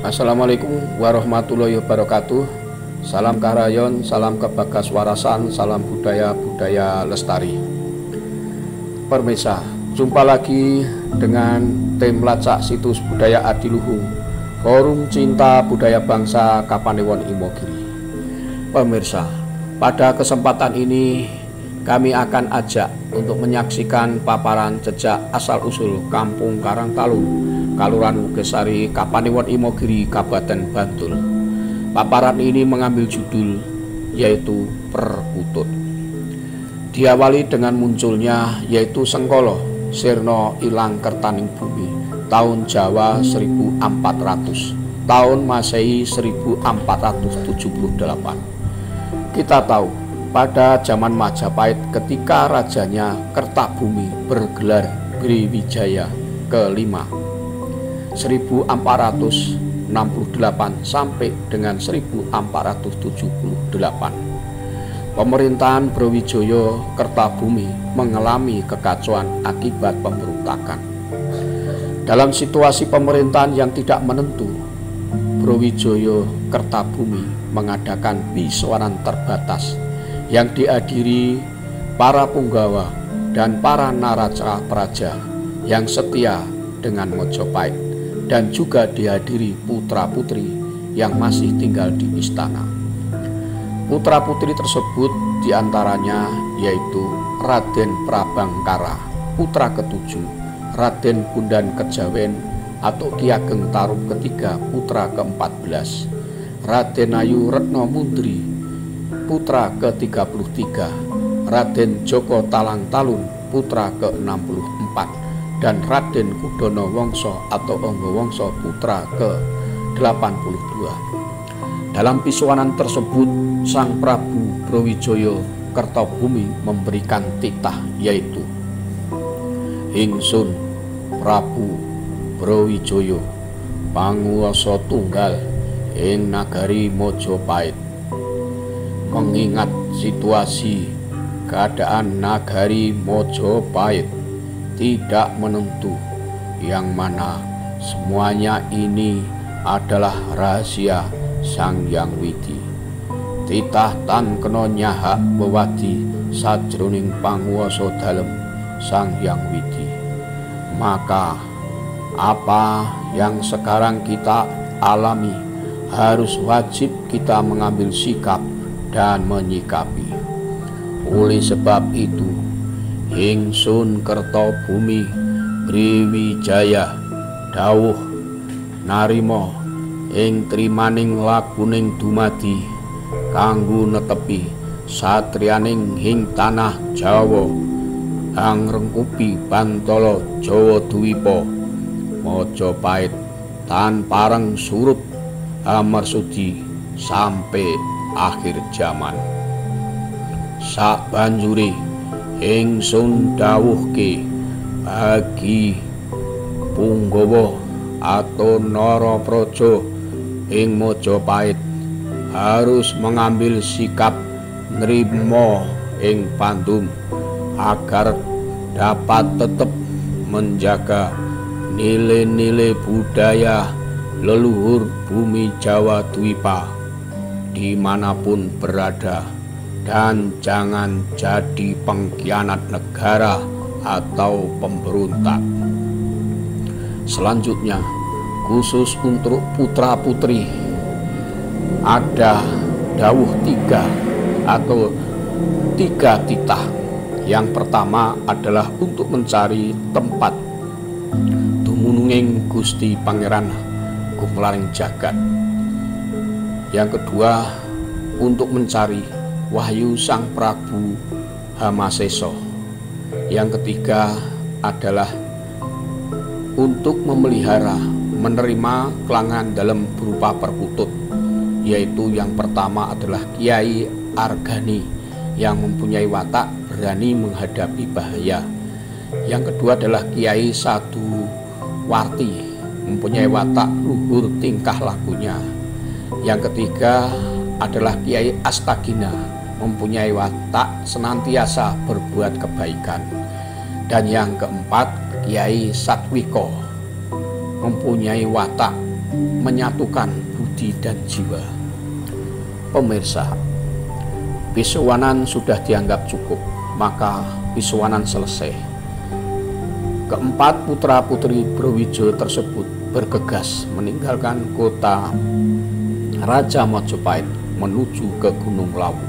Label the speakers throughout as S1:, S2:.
S1: Assalamualaikum warahmatullahi wabarakatuh. Salam karayon, salam kebagaswarasan, salam budaya lestari. Pemirsa, jumpa lagi dengan tim lacak situs budaya Adiluhung, Forum Cinta Budaya Bangsa Kapanewon Imogiri. Pemirsa, pada kesempatan ini kami akan ajak untuk menyaksikan paparan jejak asal-usul Kampung Karangtalun, Kalurahan Wogesari, Kapanewon Imogiri, Kabupaten Bantul. Paparan ini mengambil judul yaitu Perkutut. Diawali dengan munculnya yaitu Sengkolo Sirno Ilang Kertaning Bumi tahun Jawa 1400, tahun Masehi 1478. Kita tahu pada zaman Majapahit ketika rajanya Kertabumi bergelar Brawijaya kelima 1468 sampai dengan 1478. Pemerintahan Brawijaya Kertabumi mengalami kekacauan akibat pemberontakan. Dalam situasi pemerintahan yang tidak menentu, Brawijaya Kertabumi mengadakan bisowanan terbatas yang dihadiri para punggawa dan para naraca praja yang setia dengan Mojopahit, dan juga dihadiri putra-putri yang masih tinggal di istana. Putra-putri tersebut diantaranya yaitu Raden Prabangkara, putra ketujuh, Raden Kundan Kejawen atau Ki Ageng Tarup ketiga, putra ke-14, Raden Ayu Retno Mundri, putra ke-33, Raden Joko Talang Talun, putra ke-64, dan Raden Kudono Wongso atau Onggo Wongso, putra ke-82. Dalam bisowanan tersebut, Sang Prabu Brawijaya Kertabumi memberikan titah yaitu Ingsun Prabu Brawijaya panguwasa tunggal ing nagari Mojopahit. Mengingat situasi keadaan nagari Mojopahit tidak menentu, yang mana semuanya ini adalah rahasia Sang Hyang Widi. Titah tan kena nyahak wewadi sajroning panguwasa dalem Sang Hyang Widi. Maka apa yang sekarang kita alami harus wajib kita mengambil sikap dan menyikapi. Oleh sebab itu, Ingsun Kertabumi Brawijaya dawuh narima ing trimaning lakuning dumadi kanggo netepi satriyaning ing tanah Jawa angrengkupi Bantala Jawa Dwipa Mojopahit tan pareng surut amarsudi sampai akhir zaman. Sabanjure ingsun dawuhke bagi punggawa atau narapraja ing Mojopahit harus mengambil sikap nrimo ing pandum agar dapat tetap menjaga nilai-nilai budaya leluhur bumi Jawa Dwipa dimanapun berada, dan jangan jadi pengkhianat negara atau pemberontak. Selanjutnya, khusus untuk putra-putri ada dawuh tiga titah. Yang pertama adalah untuk mencari tempat dumununging Gusti Pangeran Gumlaring Jagat. Yang kedua, untuk mencari wahyu Sang Prabu Hamaseso. Yang ketiga adalah untuk memelihara, menerima kelangan dalam berupa perkutut, yaitu yang pertama adalah Kiai Argani yang mempunyai watak berani menghadapi bahaya. Yang kedua adalah Kiai Saduwarti, mempunyai watak luhur tingkah lakunya. Yang ketiga adalah Kiai Astagina, mempunyai watak senantiasa berbuat kebaikan. Dan yang keempat, Kiai Satwiko, mempunyai watak menyatukan budi dan jiwa. Pemirsa, Bisuwanan sudah dianggap cukup, maka Bisuwanan selesai. Keempat putra-putri Brawijaya tersebut bergegas meninggalkan kota Raja Majapahit menuju ke Gunung Lawu.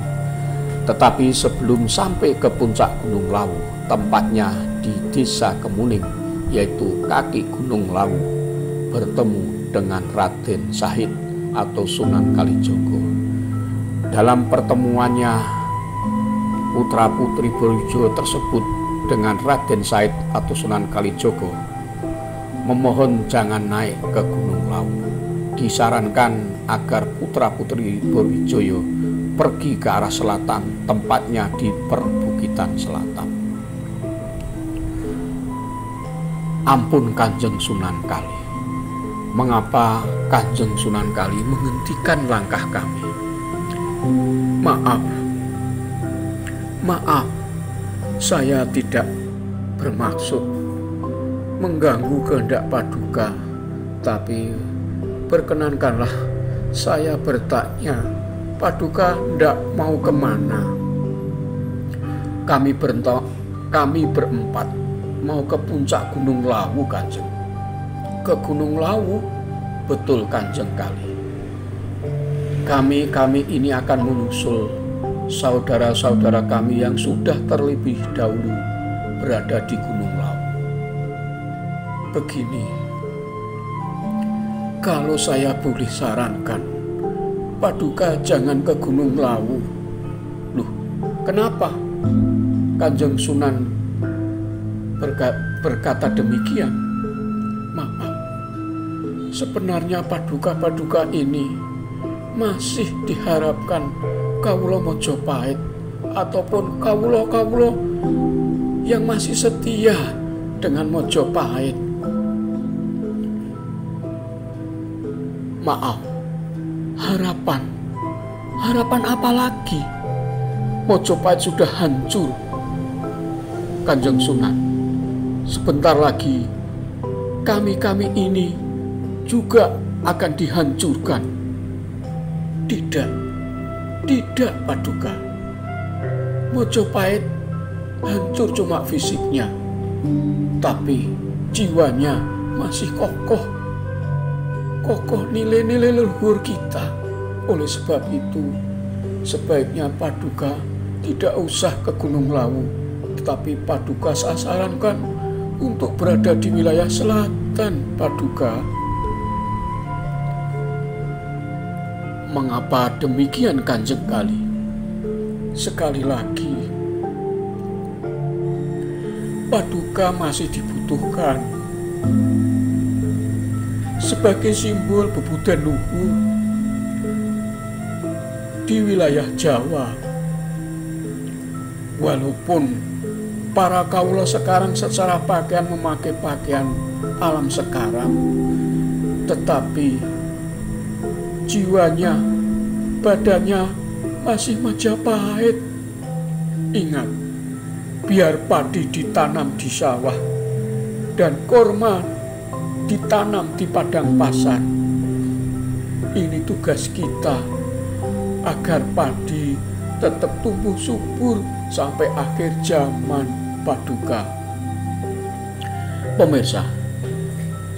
S1: Tetapi sebelum sampai ke puncak Gunung Lawu, tempatnya di Desa Kemuning, yaitu kaki Gunung Lawu, bertemu dengan Raden Sahid atau Sunan Kalijaga. Dalam pertemuannya, putra-putri Brawijaya tersebut dengan Raden Sahid atau Sunan Kalijaga memohon jangan naik ke Gunung Lawu. Disarankan agar putra-putri Brawijaya pergi ke arah selatan, tempatnya di perbukitan selatan. Ampun Kanjeng Sunan Kali, mengapa Kanjeng Sunan Kali menghentikan langkah kami? Maaf, saya tidak bermaksud mengganggu kehendak Paduka, tapi perkenankanlah saya bertanya, Paduka hendak mau kemana? Kami berempat mau ke puncak Gunung Lawu, Kanjeng. Ke Gunung Lawu? Betul, Kanjeng Kali. Kami ini akan menyusul saudara-saudara kami yang sudah terlebih dahulu berada di Gunung Lawu. Begini, kalau saya boleh sarankan, Paduka jangan ke Gunung Lawu. Loh, kenapa? Kanjeng Sunan berkata demikian. Maaf, sebenarnya Paduka ini masih diharapkan kawula Majapahit ataupun kawula yang masih setia dengan Majapahit. Maaf, harapan apa lagi? Majapahit sudah hancur, Kanjeng Sunan. Sebentar lagi kami ini juga akan dihancurkan. Tidak, Paduka. Majapahit hancur cuma fisiknya, tapi jiwanya masih kokoh nilai-nilai leluhur kita. Oleh sebab itu, sebaiknya Paduka tidak usah ke Gunung Lawu, tetapi Paduka saya sarankan untuk berada di wilayah selatan, Paduka. Mengapa demikian, Kanjeng Kali? Sekali lagi, Paduka masih dibutuhkan sebagai simbol bebudan luhur di wilayah Jawa. Walaupun para kawula sekarang secara pakaian memakai pakaian alam sekarang, tetapi jiwanya, badannya masih Majapahit. Ingat, biar padi ditanam di sawah dan korma ditanam di padang pasar. Ini tugas kita agar padi tetap tumbuh subur sampai akhir zaman, Paduka. Pemirsa,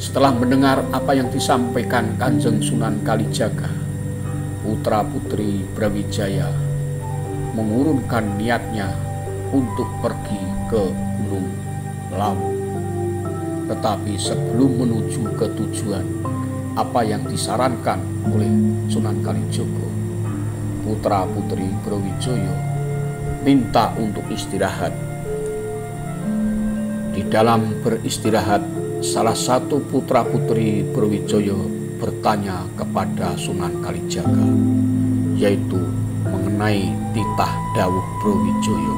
S1: setelah mendengar apa yang disampaikan Kanjeng Sunan Kalijaga, putra-putri Brawijaya mengurungkan niatnya untuk pergi ke Gunung Lawu. Tetapi sebelum menuju ke tujuan, apa yang disarankan oleh Sunan Kalijaga, putra-putri Brawijaya minta untuk istirahat. Di dalam beristirahat, salah satu putra-putri Brawijaya bertanya kepada Sunan Kalijaga, yaitu mengenai titah dawuh Brawijaya.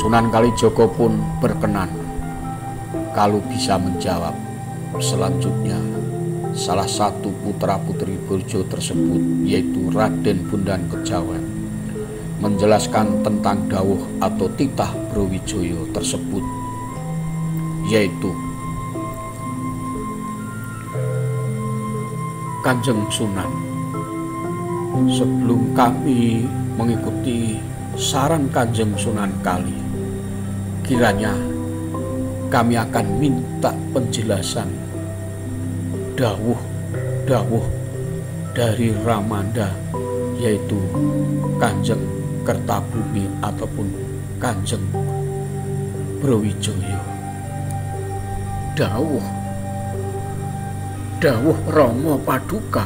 S1: Sunan Kalijaga pun berkenan kalau bisa menjawab. Selanjutnya, salah satu putra-putri Brawijaya tersebut, yaitu Raden Bondan Kejawen, menjelaskan tentang dawuh atau titah Brawijaya tersebut, yaitu Kanjeng Sunan, sebelum kami mengikuti saran Kanjeng Sunan Kali, kiranya kami akan minta penjelasan dawuh dari Ramanda, yaitu Kanjeng Kertabumi ataupun Kanjeng Brawijaya. Dawuh Rama Paduka,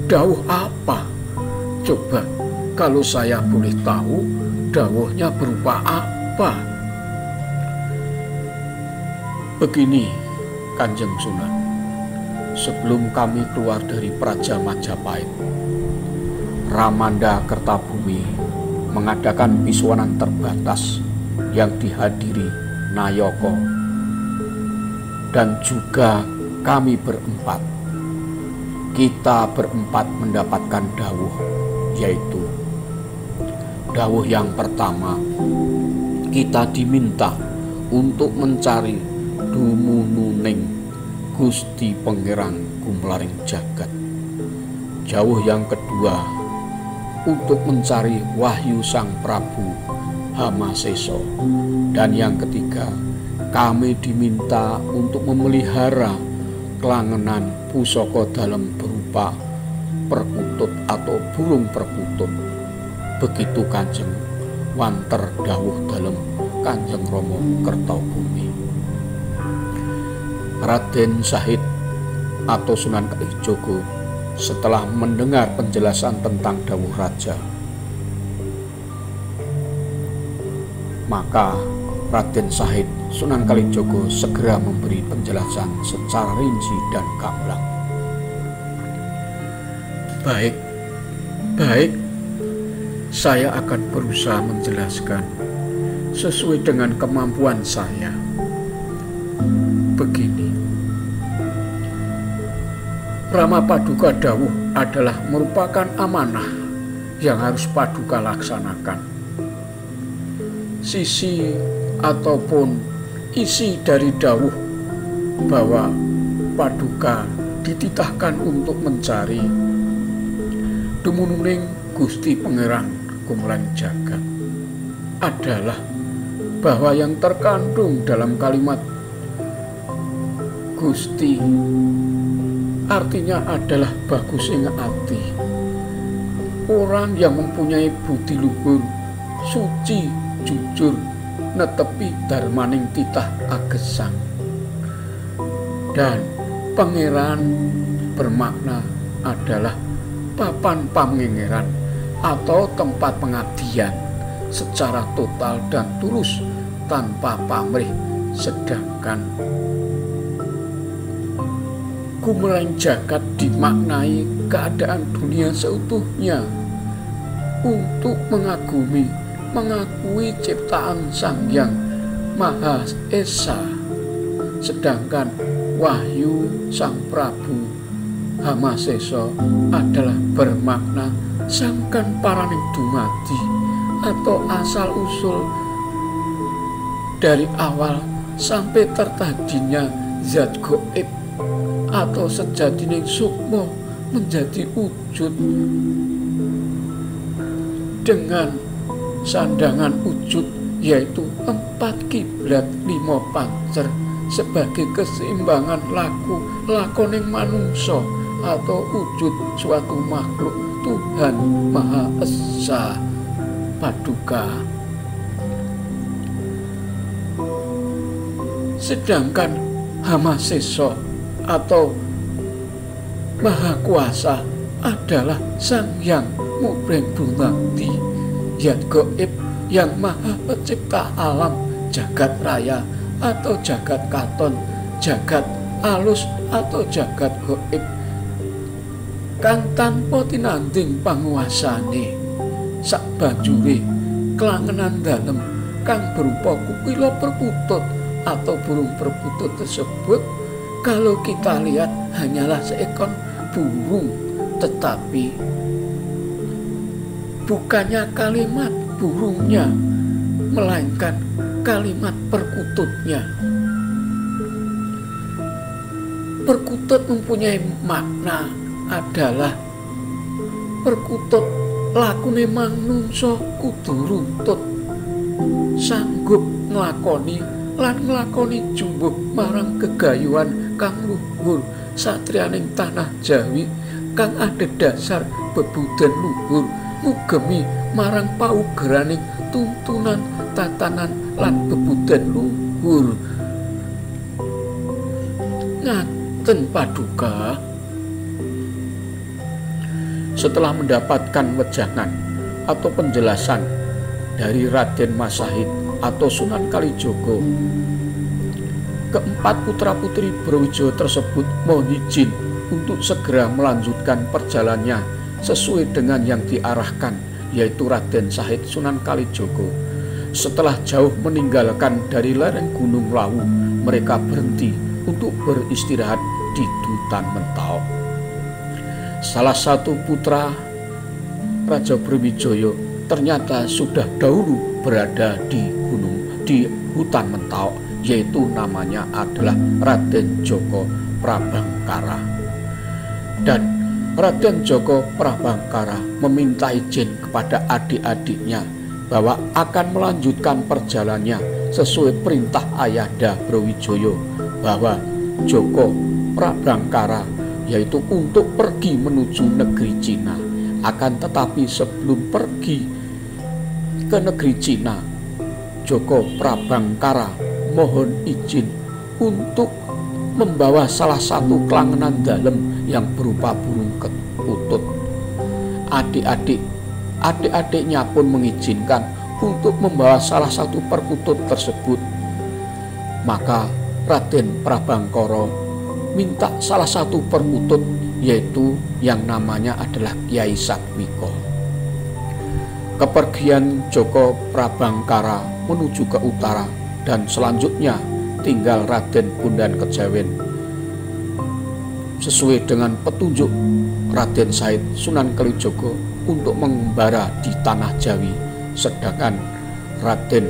S1: dawuh apa? Coba kalau saya boleh tahu, dawuhnya berupa apa? Begini, Kanjeng Sunan, sebelum kami keluar dari Praja Majapahit, Ramanda Kertabumi mengadakan pisuanan terbatas yang dihadiri Nayaka, dan juga kami berempat. Kita berempat mendapatkan dawuh, yaitu dawuh yang pertama, kita diminta untuk mencari dumununing Gusti Pangeran Kumlaring Jagat. Dawuh yang kedua, untuk mencari wahyu Sang Prabu Hamasesa. Dan yang ketiga, kami diminta untuk memelihara kelangenan pusaka dalem berupa perkutut atau burung perkutut. Begitu Kanjeng wanter dawuh dalem Kanjeng Rama Kertabumi. Raden Sahid atau Sunan Kalijaga setelah mendengar penjelasan tentang dawuh raja, maka Raden Sahid Sunan Kalijaga segera memberi penjelasan secara rinci dan gamblang. Baik, saya akan berusaha menjelaskan sesuai dengan kemampuan saya. Begini, Rama Paduka dawuh adalah merupakan amanah yang harus Paduka laksanakan. Sisi ataupun isi dari dawuh bahwa Paduka dititahkan untuk mencari dumununing Gusti Pangeran Kumlaring Jagat adalah bahwa yang terkandung dalam kalimat Gusti artinya adalah bagus ing ati. Orang yang mempunyai budi luhur, suci, jujur, netepi darmaning titah agesang. Dan pangeran bermakna adalah papan pangengeran atau tempat pengabdian secara total dan tulus tanpa pamrih. Sedangkan Kumlaring Jagat dimaknai keadaan dunia seutuhnya untuk mengakui ciptaan Sang Hyang Maha Esa. Sedangkan wahyu Sang Prabu Hamasesa adalah bermakna sangkan paraning dumadi atau asal usul dari awal sampai tertadinya zat gaib atau sejatining sukma menjadi wujud dengan sandangan wujud, yaitu 4 kiblat 5 pancer sebagai keseimbangan lakoning manungsa atau wujud suatu makhluk Tuhan Maha Esa Paduka. Sedangkan Hamasesa atau Maha Kuasa adalah Sang Hyang Mubeng Bumati, Zat gaib yang Maha Pencipta alam jagat raya atau jagat katon, jagat alus atau jagat gaib, kang tanpa tinanding panguasane. Sakbanjure kelangenan dalem kang berupa kukila perkutut atau burung perkutut tersebut, kalau kita lihat hanyalah seekor burung, tetapi bukannya kalimat burungnya, melainkan kalimat perkututnya. Perkutut mempunyai makna adalah perkutut lakune manungsa kudu runtut sanggup nglakoni lan nglakoni jumbuh marang gegayuhan kang luhur satriyaning tanah Jawi kang adhedhasar bebuden luhur ngugemi marang paugeraning tuntunan tatanan lan bebuden luhur. Ngaten Paduka. Setelah mendapatkan wejangan atau penjelasan dari Raden Masahid atau Sunan Kalijaga, keempat putra-putri Brawijaya tersebut mohon izin untuk segera melanjutkan perjalanannya sesuai dengan yang diarahkan, yaitu Raden Sahid Sunan Kalijaga. Setelah jauh meninggalkan dari lereng Gunung Lawu, mereka berhenti untuk beristirahat di Dutan Mentawai. Salah satu putra Raja Brawijaya ternyata sudah dahulu berada di hutan Mentawai, yaitu namanya adalah Raden Joko Prabangkara. Dan Raden Joko Prabangkara meminta izin kepada adik-adiknya bahwa akan melanjutkan perjalanannya sesuai perintah Ayahanda Brawijaya, bahwa Joko Prabangkara yaitu untuk pergi menuju negeri Cina. Akan tetapi sebelum pergi ke negeri Cina, Joko Prabangkara mohon izin untuk membawa salah satu kelangenan dalem yang berupa burung ketutut. Adik-adiknya pun mengizinkan untuk membawa salah satu perkutut tersebut. Maka Raden Prabangkara minta salah satu perkutut, yaitu yang namanya adalah Kyai Satwika. Kepergian Joko Prabangkara menuju ke utara dan selanjutnya tinggal Raden Bondan Kejawen sesuai dengan petunjuk Raden Sahid Sunan Kalijaga untuk mengembara di tanah Jawi, sedangkan Raden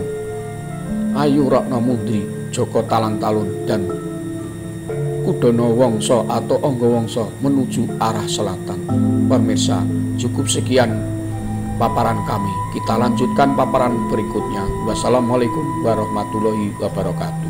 S1: Ayu Ratnamundri, Joko Talang-Talun dan Kudono Wongso atau Onggo Wongso menuju arah selatan. Pemirsa, cukup sekian paparan kami. Kita lanjutkan paparan berikutnya. Wassalamualaikum warahmatullahi wabarakatuh.